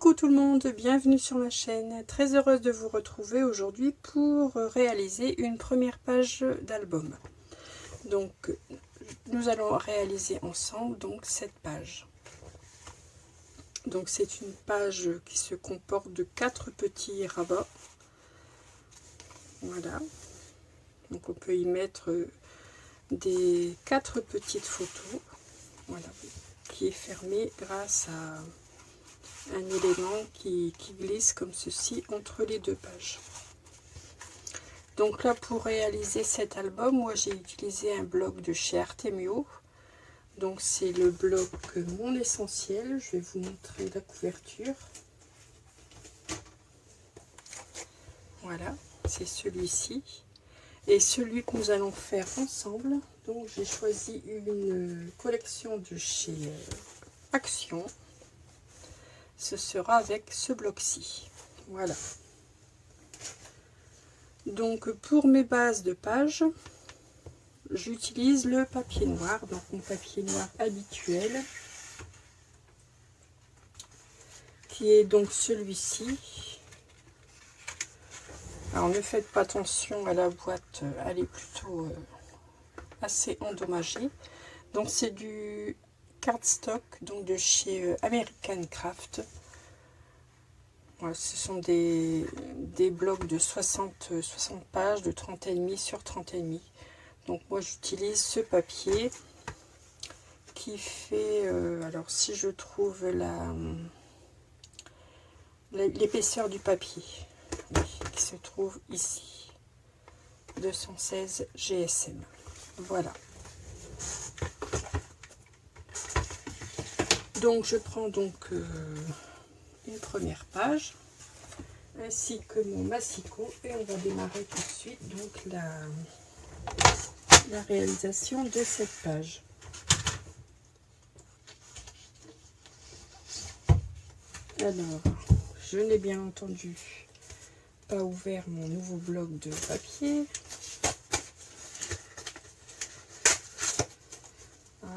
Coucou tout le monde, bienvenue sur ma chaîne. Très heureuse de vous retrouver aujourd'hui pour réaliser une première page d'album. Donc nous allons réaliser ensemble donc cette page. Donc c'est une page qui se comporte de 4 petits rabats. Voilà. Donc on peut y mettre des 4 petites photos. Voilà. Qui est fermée grâce à un élément qui glisse comme ceci entre les deux pages. Donc là, pour réaliser cet album, moi j'ai utilisé un bloc de chez Artemio. Donc c'est le bloc Mon Essentiel. Je vais vous montrer la couverture. Voilà, c'est celui-ci. Et celui que nous allons faire ensemble, donc j'ai choisi une collection de chez Action. Ce sera avec ce bloc-ci. Voilà. Donc pour mes bases de page, j'utilise le papier noir, donc mon papier noir habituel, qui est donc celui-ci. Alors ne faites pas attention à la boîte, elle est plutôt assez endommagée. Donc c'est du cardstock, donc de chez American Craft. Voilà, ce sont des blocs de 60 pages, de 30,5 sur 30,5. Donc moi j'utilise ce papier qui fait, alors si je trouve l'épaisseur du papier, oui, qui se trouve ici, 216 GSM. Voilà. Donc je prends donc une première page ainsi que mon massicot et on va démarrer tout de suite donc la réalisation de cette page. Alors, je n'ai bien entendu pas ouvert mon nouveau bloc de papier.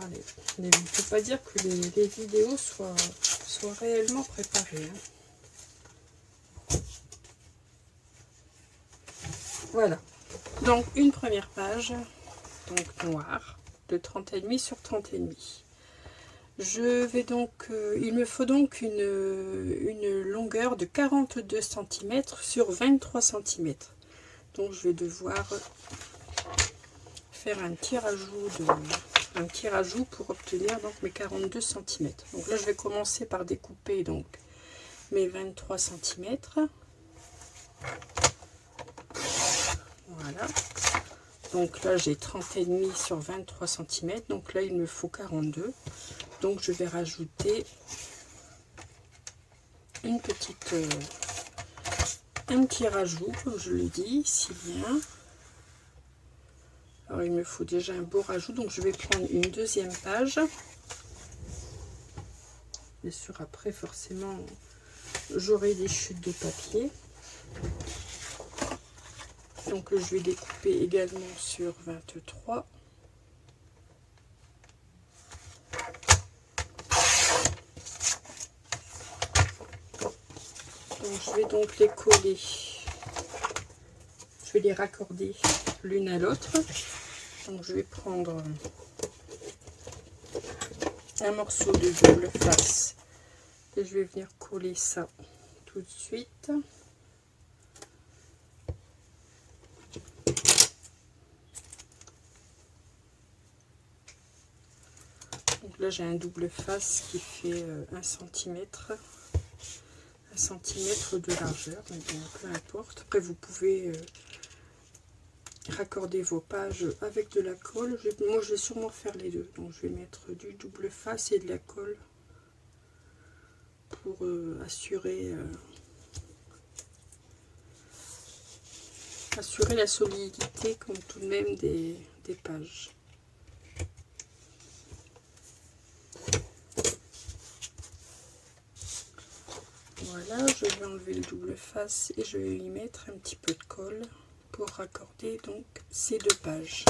Allez, il ne faut pas dire que les vidéos soient réellement préparées. Voilà, donc une première page, donc noire, de 30,5 sur 30,5. Je vais donc, il me faut donc une longueur de 42 cm sur 23 cm. Donc je vais devoir faire un petit rajout pour obtenir donc mes 42 cm. Donc là je vais commencer par découper donc mes 23 cm. Voilà. Donc là j'ai 30,5 sur 23 cm. Donc là il me faut 42. Donc je vais rajouter un petit rajout, comme je le dis, ici bien. Alors il me faut déjà un beau rajout, donc je vais prendre une deuxième page. Bien sûr après forcément j'aurai des chutes de papier. Donc je vais découper également sur 23. Donc je vais donc les coller, je vais les raccorder l'une à l'autre. Donc je vais prendre un morceau de double face et je vais venir coller ça tout de suite. Donc là j'ai un double face qui fait 1 cm de largeur, mais bon, peu importe. Après vous pouvez raccorder vos pages avec de la colle. Moi je vais sûrement faire les deux, donc je vais mettre du double face et de la colle pour assurer la solidité comme tout de même des pages. Voilà, je vais enlever le double face et je vais y mettre un petit peu de colle pour raccorder donc ces deux pages.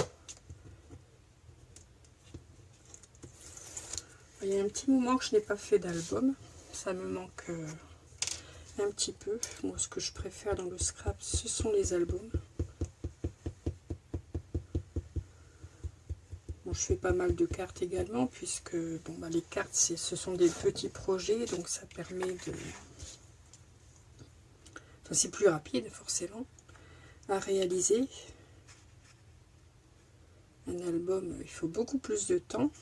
Il y a un petit moment que je n'ai pas fait d'album, ça me manque un petit peu. Moi, ce que je préfère dans le scrap, ce sont les albums. Bon, je fais pas mal de cartes également, puisque bon, bah, les cartes, ce sont des petits projets, donc ça permet de... Enfin, c'est plus rapide, forcément, à réaliser. Un album, il faut beaucoup plus de temps.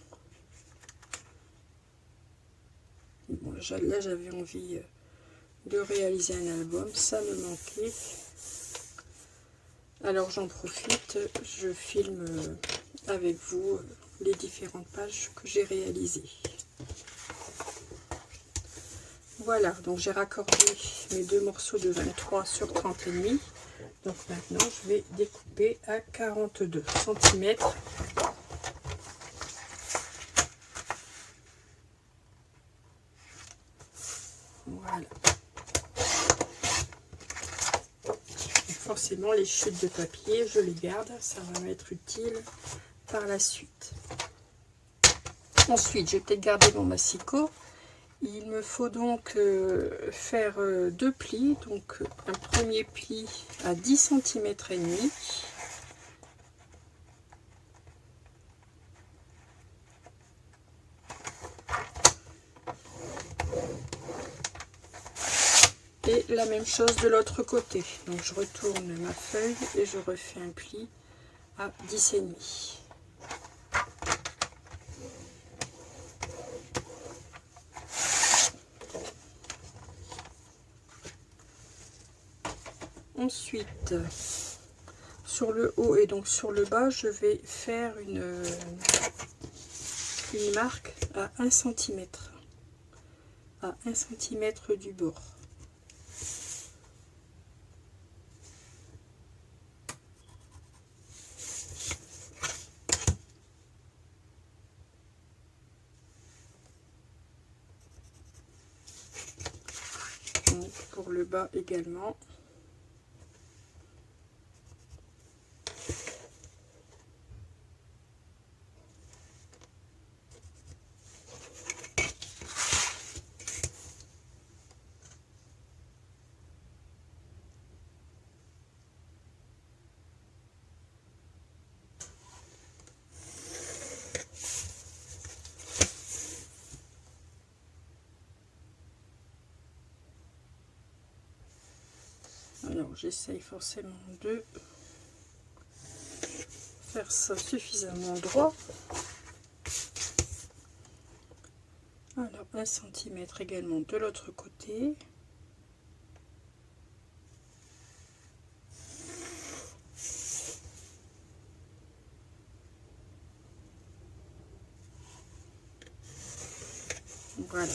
Bon, là, j'avais envie de réaliser un album, ça me manquait. Alors, j'en profite, je filme avec vous les différentes pages que j'ai réalisées. Voilà, donc j'ai raccordé mes deux morceaux de 23 sur 30,5. Donc maintenant, je vais découper à 42 cm. Voilà. Et forcément, les chutes de papier, je les garde. Ça va m'être utile par la suite. Ensuite, je vais peut-être garder mon massicot. Il me faut donc faire deux plis. Donc un premier pli à 10 cm et demi. Et la même chose de l'autre côté. Donc je retourne ma feuille et je refais un pli à 10,5. Ensuite, sur le haut et donc sur le bas, je vais faire une marque à 1 cm. À 1 cm du bord. Donc pour le bas également. Alors j'essaye forcément de faire ça suffisamment droit. Alors 1 cm également de l'autre côté. Voilà.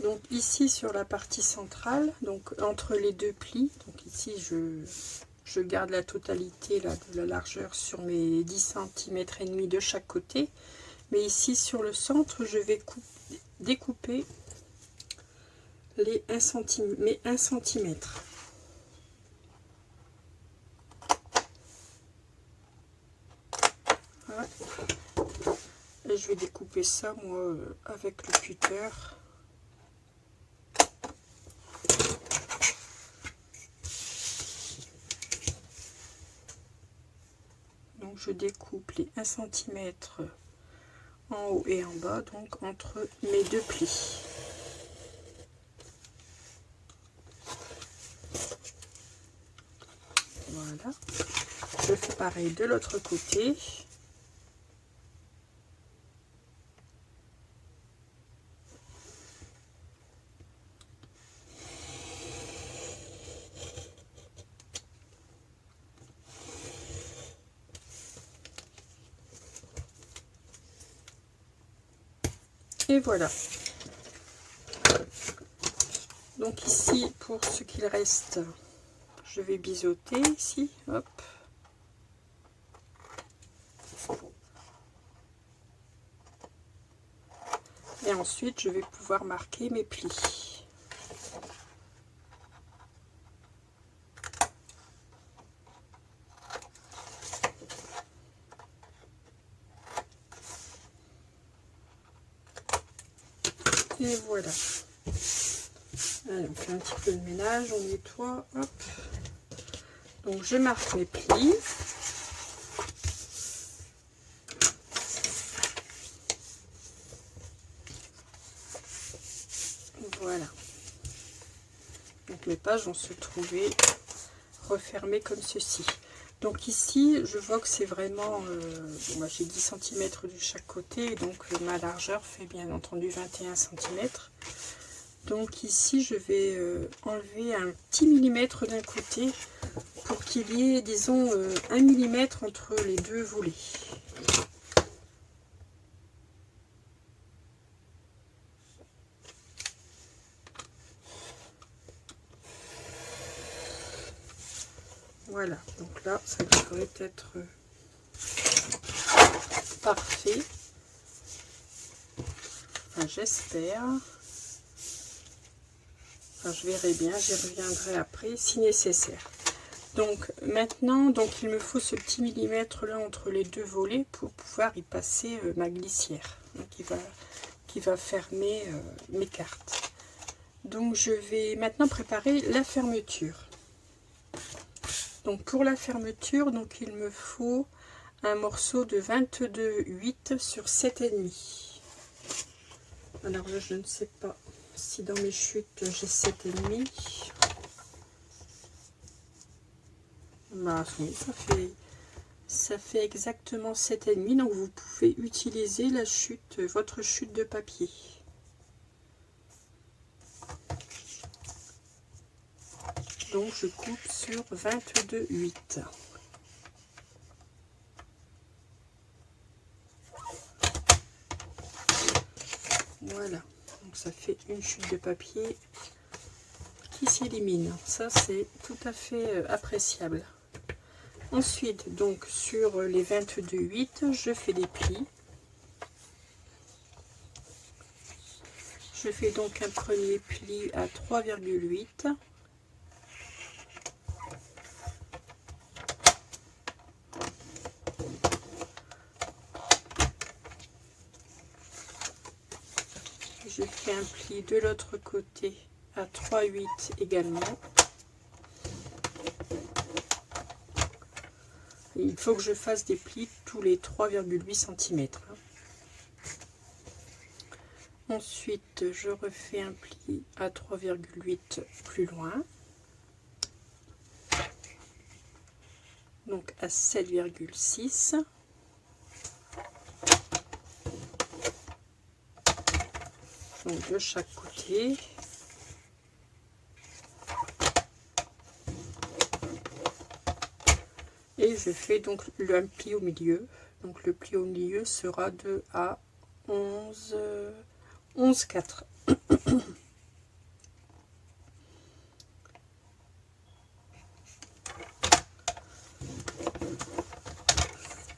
Donc ici sur la partie centrale, donc entre les deux plis, donc ici je garde la totalité là, de la largeur sur mes 10 cm et demi de chaque côté. Mais ici sur le centre, je vais découper les 1 cm, mes 1 cm. Voilà. Et je vais découper ça moi avec le cutter. Donc je découpe les 1 cm en haut et en bas, donc entre mes deux plis. Voilà. Je fais pareil de l'autre côté. Et voilà. Donc ici, pour ce qu'il reste, je vais biseauter ici, hop. Et ensuite, je vais pouvoir marquer mes plis. Et voilà. Allez, on fait un petit peu de ménage, on nettoie. Hop. Donc je marque mes plis. Voilà. Donc mes pages vont se trouver refermées comme ceci. Donc ici, je vois que c'est vraiment... bon, moi j'ai 10 cm de chaque côté, donc ma largeur fait bien entendu 21 cm. Donc ici, je vais enlever un petit millimètre d'un côté pour qu'il y ait, disons, 1 millimètre entre les deux volets. Voilà, donc là, ça devrait être parfait. Enfin, j'espère. Enfin, je verrai bien, j'y reviendrai après si nécessaire. Donc maintenant, il me faut ce petit millimètre là entre les deux volets pour pouvoir y passer ma glissière, hein, qui va fermer mes cartes. Donc je vais maintenant préparer la fermeture. Donc pour la fermeture, donc il me faut un morceau de 22,8 sur 7,5. Alors là, je ne sais pas si dans mes chutes j'ai 7,5. Bah oui, ça fait exactement 7,5. Donc vous pouvez utiliser la chute, votre chute de papier. Donc je coupe sur 22,8. Voilà, donc ça fait une chute de papier qui s'élimine. Ça c'est tout à fait appréciable. Ensuite, donc sur les 22,8, je fais des plis. Je fais donc un premier pli à 3,8. Je fais un pli de l'autre côté à 3,8 également. Et il faut que je fasse des plis tous les 3,8 cm. Ensuite, je refais un pli à 3,8 plus loin. Donc à 7,6. Donc de chaque côté. Et je fais donc un pli au milieu. Donc le pli au milieu sera de à 11,4.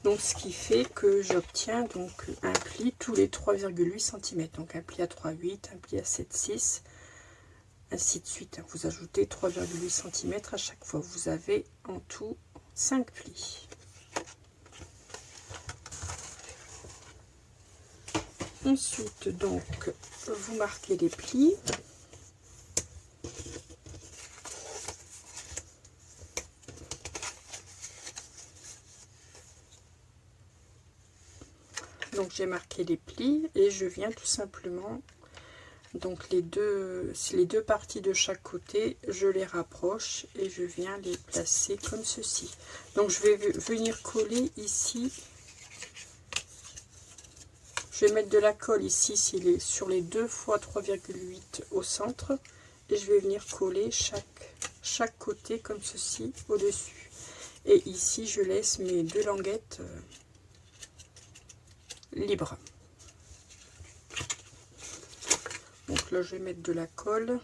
Donc ce qui fait que j'obtiens donc un pli tous les 3,8 cm. Donc un pli à 3,8, un pli à 7,6, ainsi de suite. Vous ajoutez 3,8 cm à chaque fois. Vous avez en tout 5 plis. Ensuite, donc, vous marquez les plis. Donc j'ai marqué les plis et je viens tout simplement, donc les deux parties de chaque côté, je les rapproche et je viens les placer comme ceci. Donc je vais venir coller ici. Je vais mettre de la colle ici sur les 2 fois 3,8 au centre et je vais venir coller chaque côté comme ceci au-dessus. Et ici je laisse mes deux languettes libres. Donc là je vais mettre de la colle.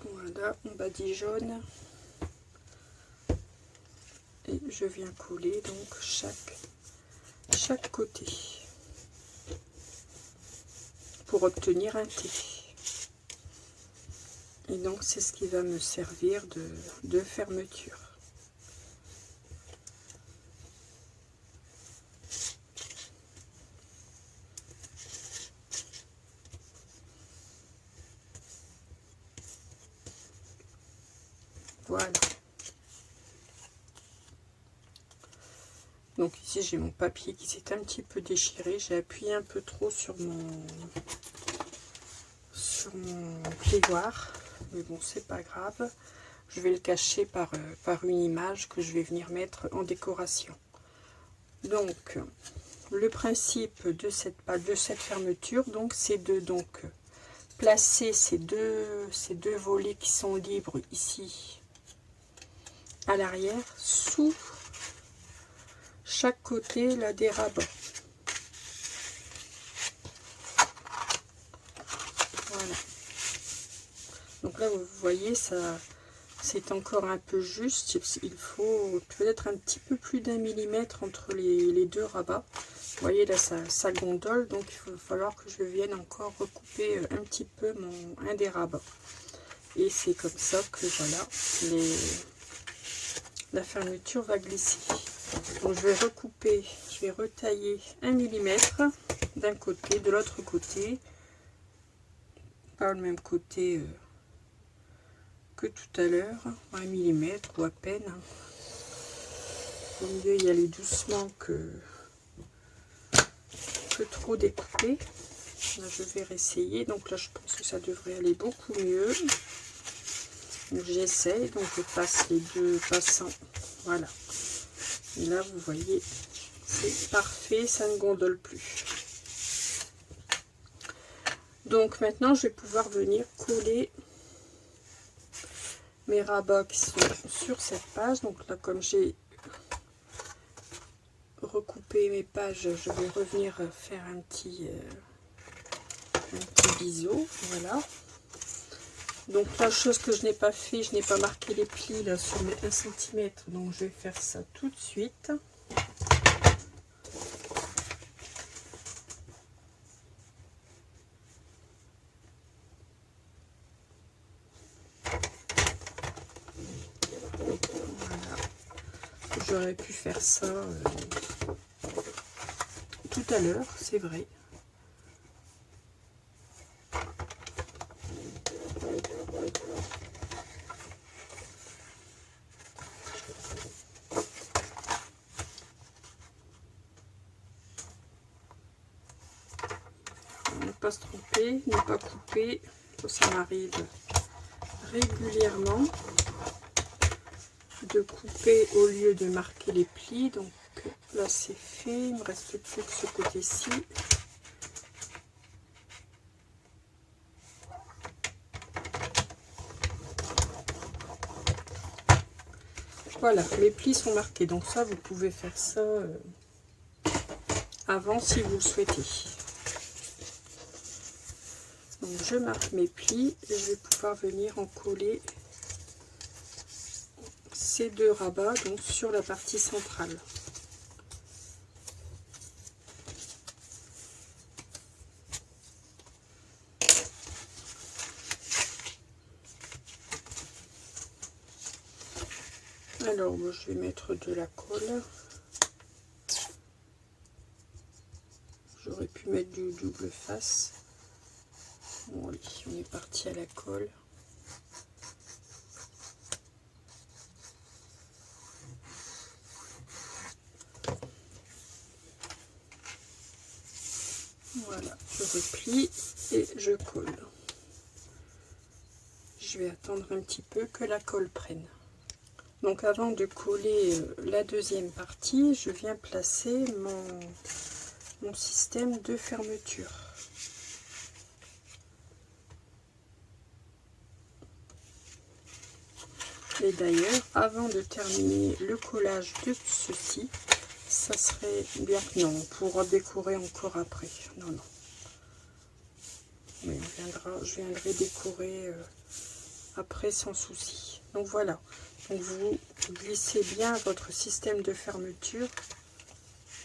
Voilà, on badigeonne et je viens coller donc chaque côté pour obtenir un T. Et donc c'est ce qui va me servir de fermeture. Voilà. Donc ici j'ai mon papier qui s'est un petit peu déchiré. J'ai appuyé un peu trop sur mon plaidoir. Mais bon, c'est pas grave. Je vais le cacher par une image que je vais venir mettre en décoration. Donc le principe de cette fermeture, donc c'est de placer ces deux volets qui sont libres ici à l'arrière sous chaque côté là des rabats. Voilà. Donc là vous voyez, ça c'est encore un peu juste. Il faut peut-être un petit peu plus d'1 millimètre entre les deux rabats. Vous voyez là ça gondole, donc il va falloir que je vienne encore recouper un petit peu un des rabats. Et c'est comme ça que voilà, la fermeture va glisser. Donc je vais recouper, je vais retailler 1 millimètre d'un côté, de l'autre côté, pas le même côté que tout à l'heure, 1 millimètre ou à peine. Il vaut mieux y aller doucement que trop découper. Là, je vais réessayer. Donc là, je pense que ça devrait aller beaucoup mieux. Donc j'essaye. Donc je passe les deux passants. Voilà. Et là, vous voyez, c'est parfait. Ça ne gondole plus. Donc maintenant, je vais pouvoir venir coller mes rabats qui sont sur cette page. Donc là, comme j'ai recoupé mes pages, je vais revenir faire un petit biseau. Voilà. Donc la chose que je n'ai pas fait, je n'ai pas marqué les plis là sur mes 1 cm. Donc je vais faire ça tout de suite. J'aurais pu faire ça tout à l'heure, c'est vrai. Ne pas se tromper, ne pas couper. Ça m'arrive régulièrement de couper au lieu de marquer les plis. Donc là c'est fait, il me reste plus que ce côté-ci. Voilà, les plis sont marqués, donc ça vous pouvez faire ça avant si vous le souhaitez. Donc je marque mes plis et je vais pouvoir venir en coller ces deux rabats donc sur la partie centrale. Alors moi, je vais mettre de la colle. J'aurais pu mettre du double face. Bon allez, on est parti à la colle. Voilà, je replie et je colle. Je vais attendre un petit peu que la colle prenne. Donc avant de coller la deuxième partie, je viens placer mon système de fermeture. Et d'ailleurs, avant de terminer le collage de ceci, ça serait bien... Non, on pourra décorer encore après. Non, non. Mais je viendrai décorer après sans souci. Donc voilà. Donc vous glissez bien votre système de fermeture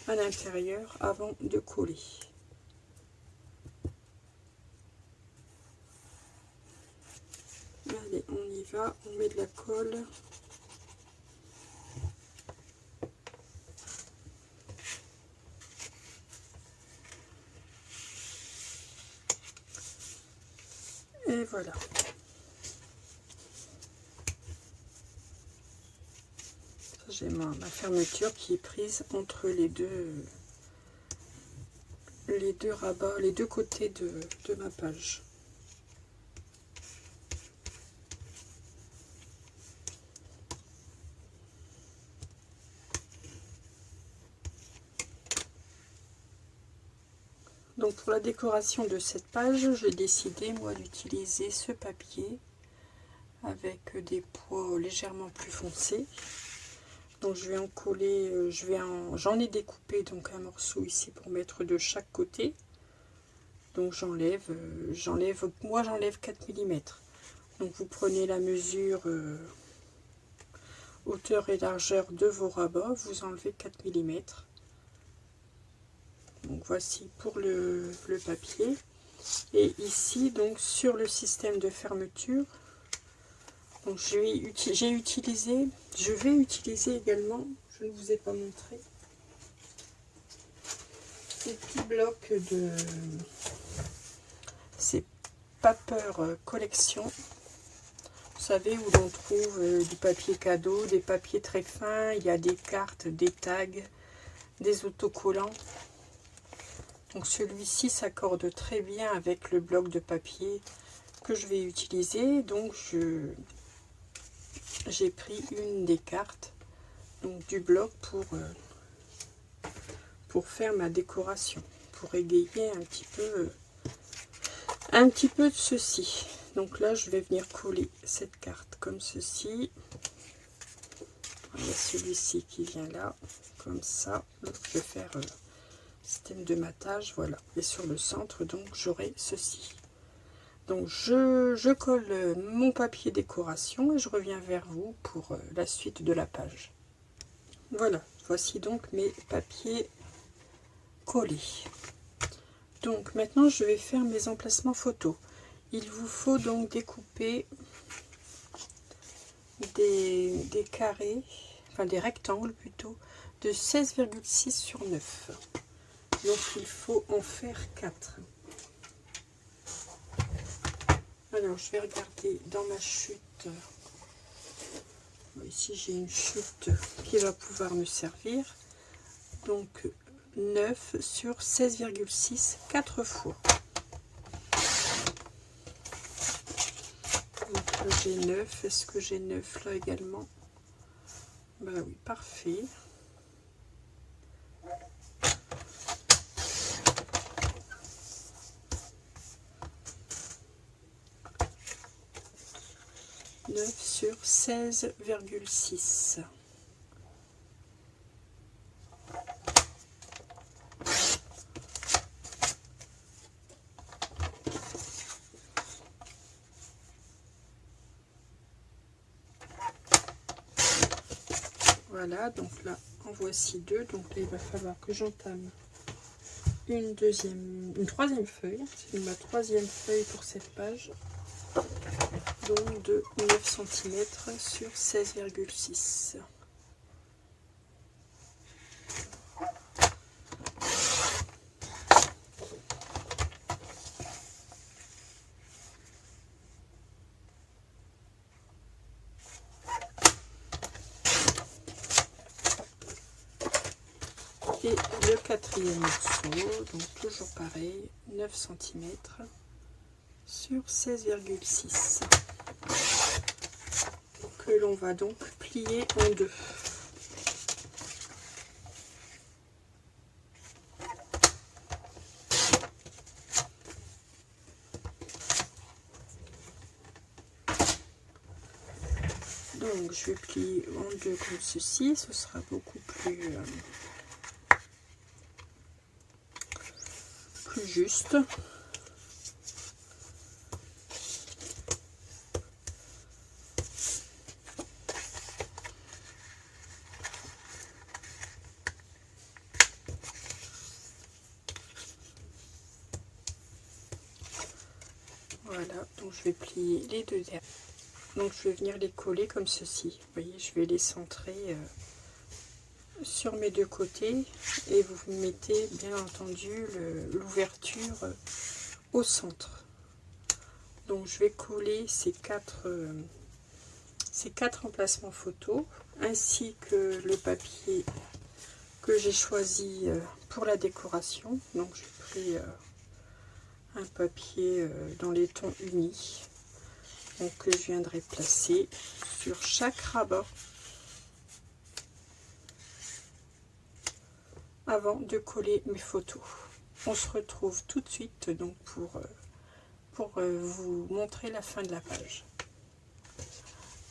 à l'intérieur avant de coller. va, on met de la colle. Et voilà. J'ai ma fermeture qui est prise entre les deux rabats, les deux côtés de ma page. Donc pour la décoration de cette page, j'ai décidé moi d'utiliser ce papier avec des pois légèrement plus foncés. Donc je vais en coller, j'en ai découpé donc un morceau ici pour mettre de chaque côté. Donc moi j'enlève 4 mm. Donc vous prenez la mesure hauteur et largeur de vos rabats, vous enlevez 4 mm. Donc voici pour le papier. Et ici donc sur le système de fermeture, donc je vais utiliser également, je ne vous ai pas montré, ces petits blocs de ces Paper Collection. Vous savez, où l'on trouve du papier cadeau, des papiers très fins, il y a des cartes, des tags, des autocollants. Donc celui-ci s'accorde très bien avec le bloc de papier que je vais utiliser. Donc j'ai pris une des cartes donc du bloc pour faire ma décoration, pour égayer un petit peu de ceci. Donc là je vais venir coller cette carte comme ceci. Il y a celui-ci qui vient là comme ça. Donc je vais faire système de matage, voilà. Et sur le centre donc j'aurai ceci. Donc je colle mon papier décoration et je reviens vers vous pour la suite de la page. Voilà, voici donc mes papiers collés. Donc maintenant je vais faire mes emplacements photos. Il vous faut donc découper des carrés, enfin des rectangles plutôt, de 16,6 sur 9. Donc il faut en faire 4. Alors je vais regarder dans ma chute. Ici j'ai une chute qui va pouvoir me servir. Donc 9 sur 16,6, 4 fois. Donc là j'ai 9. Est-ce que j'ai 9 là également? Bah oui, parfait. Sur 16,6. Voilà, donc là en voici 2. Donc là il va falloir que j'entame une troisième feuille. C'est ma troisième feuille pour cette page. Donc de 9 cm sur 16,6. Et le quatrième morceau, donc toujours pareil, 9 cm sur 16,6. Que l'on va donc plier en deux. Donc je vais plier en deux comme ceci, ce sera beaucoup plus juste. Voilà, donc je vais plier les deux derrière. Donc je vais venir les coller comme ceci. Vous voyez, je vais les centrer sur mes deux côtés et vous mettez bien entendu l'ouverture au centre. Donc je vais coller ces quatre emplacements photo ainsi que le papier que j'ai choisi pour la décoration. Donc j'ai pris un papier dans les tons unis, donc que je viendrai placer sur chaque rabat avant de coller mes photos. On se retrouve tout de suite donc pour vous montrer la fin de la page.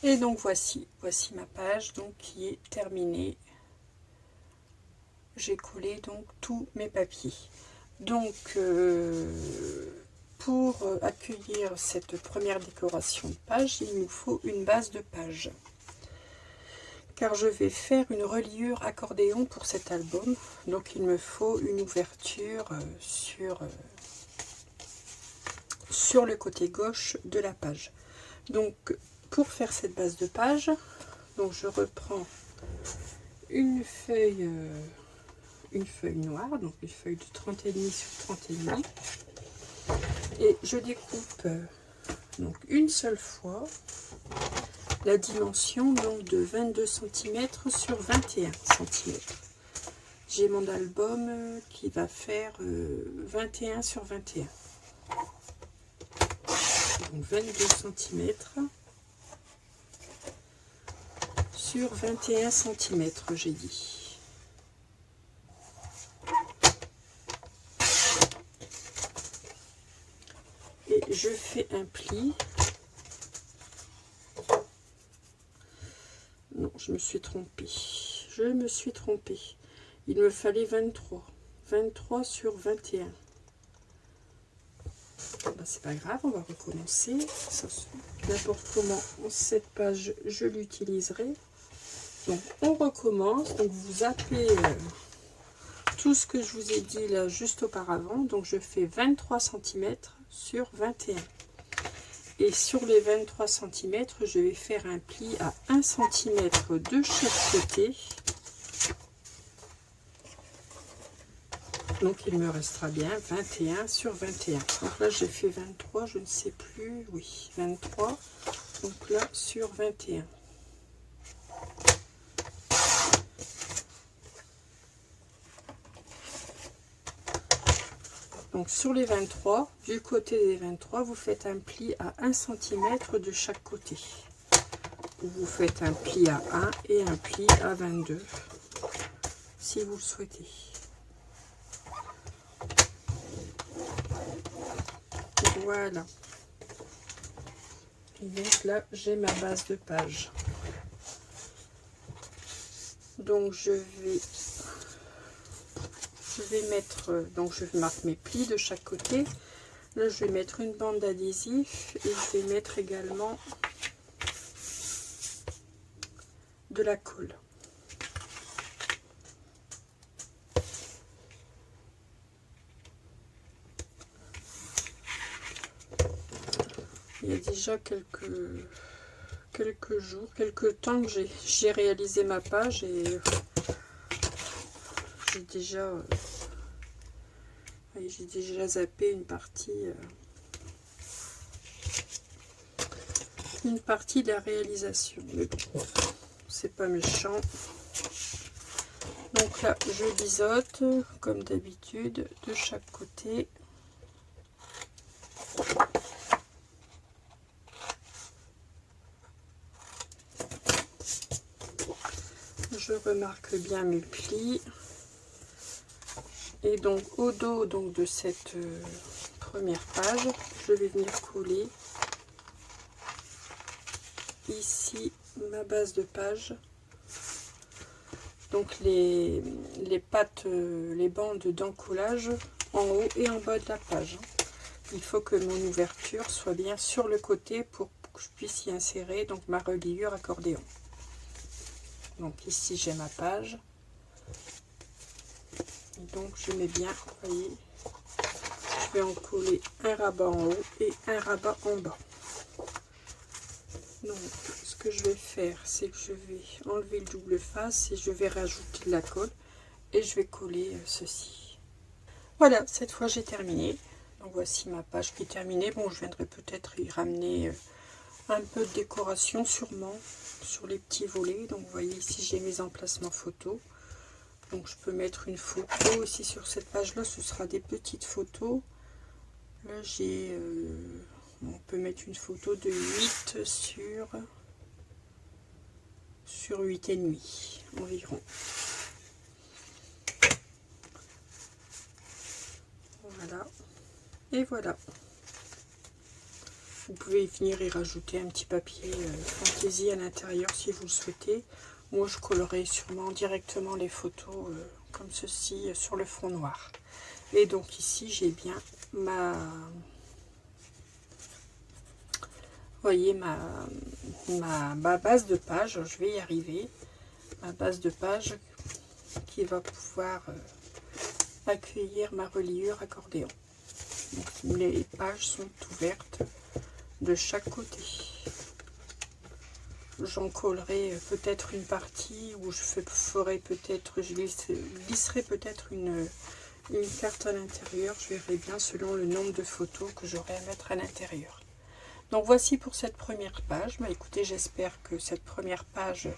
Et donc voici ma page donc qui est terminée. J'ai collé donc tous mes papiers. Donc pour accueillir cette première décoration de page, il nous faut une base de page. Car je vais faire une reliure accordéon pour cet album. Donc il me faut une ouverture sur le côté gauche de la page. Donc pour faire cette base de page, donc je reprends une feuille noire, donc une feuille de 30,5 sur 30,5, et je découpe donc une seule fois la dimension donc de 22 cm sur 21 cm. J'ai mon album qui va faire 21 sur 21. Donc 22 cm sur 21 cm, j'ai dit. Et je fais un pli. Non, je me suis trompée. Il me fallait 23 sur 21. Ben, c'est pas grave, on va recommencer. N'importe comment, cette page, je l'utiliserai. Donc, on recommence. Donc, vous zappez tout ce que je vous ai dit là juste auparavant. Donc, je fais 23 cm sur 21. Et sur les 23 cm, je vais faire un pli à 1 cm de chaque côté. Donc il me restera bien 21 sur 21. Donc là j'ai fait 23, je ne sais plus, oui, 23. Donc là sur 21. Donc sur les 23, du côté des 23, vous faites un pli à 1 cm de chaque côté. Vous faites un pli à 1 et un pli à 22, si vous le souhaitez. Voilà. Et donc là, j'ai ma base de page. Donc je vais mettre, donc je marque mes plis de chaque côté. Là, je vais mettre une bande d'adhésif et je vais mettre également de la colle. Il y a déjà quelques jours, quelques temps que j'ai réalisé ma page et j'ai déjà zappé une partie de la réalisation. Mais bon, c'est pas méchant. Donc là, je biseaute comme d'habitude de chaque côté. Je remarque bien mes plis. Et donc au dos donc, de cette première page, je vais venir coller ici ma base de page. Donc les pattes, les bandes d'encollage en haut et en bas de la page. Il faut que mon ouverture soit bien sur le côté pour que je puisse y insérer donc ma reliure accordéon. Donc ici j'ai ma page. Et donc je mets bien, vous voyez, je vais en coller un rabat en haut et un rabat en bas. Donc ce que je vais faire, c'est que je vais enlever le double face et je vais rajouter de la colle et je vais coller ceci. Voilà, cette fois j'ai terminé. Donc voici ma page qui est terminée. Bon, je viendrai peut-être y ramener un peu de décoration sûrement sur les petits volets. Donc vous voyez ici j'ai mes emplacements photos. Donc je peux mettre une photo aussi sur cette page là, ce sera des petites photos. Là j'ai on peut mettre une photo de 8 sur 8,5 environ. Voilà. Et voilà. Vous pouvez venir y rajouter un petit papier fantaisie à l'intérieur si vous le souhaitez. Moi je collerai sûrement directement les photos comme ceci sur le fond noir. Et donc ici j'ai bien ma... Vous voyez ma base de page, je vais y arriver. Ma base de page qui va pouvoir accueillir ma reliure accordéon. Donc, les pages sont ouvertes de chaque côté. J'en collerai peut-être une partie où je ferai peut-être, je glisserai peut-être une carte à l'intérieur. Je verrai bien selon le nombre de photos que j'aurai à mettre à l'intérieur. Donc voici pour cette première page. Bah, écoutez, j'espère que cette première page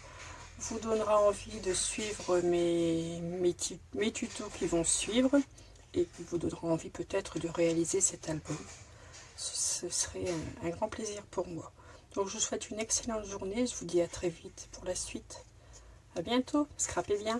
vous donnera envie de suivre mes tutos qui vont suivre et qui vous donnera envie peut-être de réaliser cet album. Ce serait un grand plaisir pour moi. Donc je vous souhaite une excellente journée. Je vous dis à très vite pour la suite. À bientôt. Scrapez bien.